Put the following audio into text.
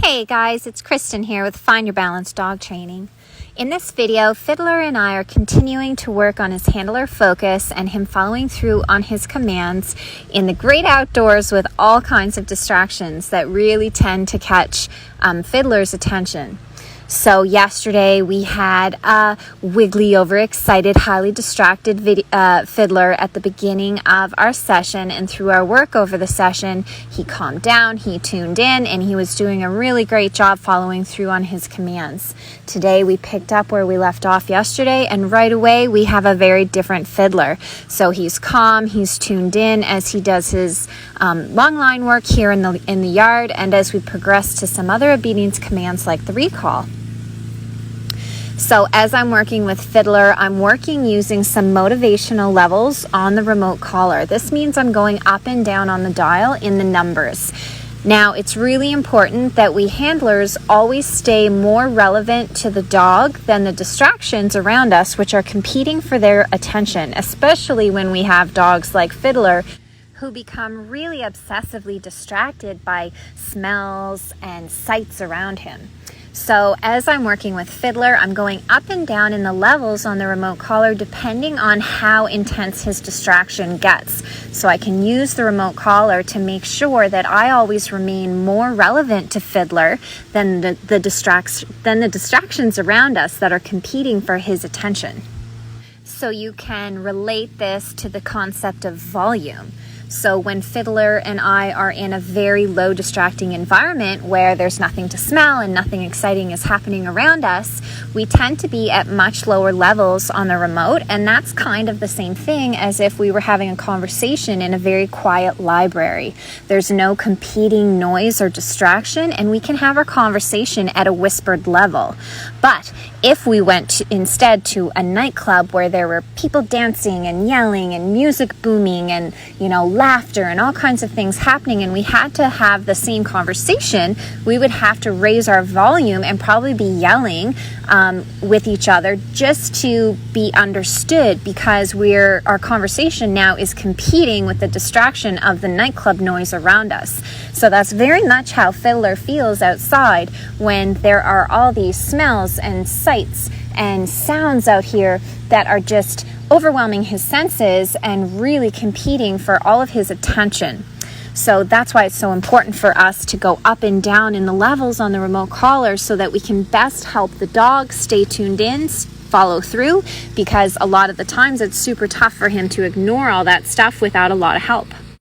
Hey guys, it's Kristen here with Find Your Balance Dog Training. In this video, Fiddler and I are continuing to work on his handler focus and him following through on his commands in the great outdoors with all kinds of distractions that really tend to catch Fiddler's attention. So yesterday we had a wiggly, overexcited, highly distracted Fiddler at the beginning of our session, and through our work over the session, he calmed down, he tuned in, and he was doing a really great job following through on his commands. Today we picked up where we left off yesterday, and right away we have a very different Fiddler. So he's calm, he's tuned in as he does his long line work here in the yard, and as we progress to some other obedience commands like the recall. So as I'm working with Fiddler, I'm working using some motivational levels on the remote collar. This means I'm going up and down on the dial in the numbers. Now, it's really important that we handlers always stay more relevant to the dog than the distractions around us, which are competing for their attention, especially when we have dogs like Fiddler who become really obsessively distracted by smells and sights around him. So as I'm working with Fiddler, I'm going up and down in the levels on the remote collar depending on how intense his distraction gets. So I can use the remote collar to make sure that I always remain more relevant to Fiddler than the distractions around us that are competing for his attention. So you can relate this to the concept of volume. So when Fiddler and I are in a very low distracting environment where there's nothing to smell and nothing exciting is happening around us, we tend to be at much lower levels on the remote, and that's kind of the same thing as if we were having a conversation in a very quiet library. There's no competing noise or distraction, and we can have our conversation at a whispered level. But if we went instead to a nightclub where there were people dancing and yelling and music booming and, laughter and all kinds of things happening, and we had to have the same conversation, we would have to raise our volume and probably be yelling with each other just to be understood, because our conversation now is competing with the distraction of the nightclub noise around us. So that's very much how Fiddler feels outside when there are all these smells and sights and sounds out here that are just overwhelming his senses and really competing for all of his attention. So that's why it's so important for us to go up and down in the levels on the remote collar so that we can best help the dog stay tuned in, follow through, because a lot of the times it's super tough for him to ignore all that stuff without a lot of help.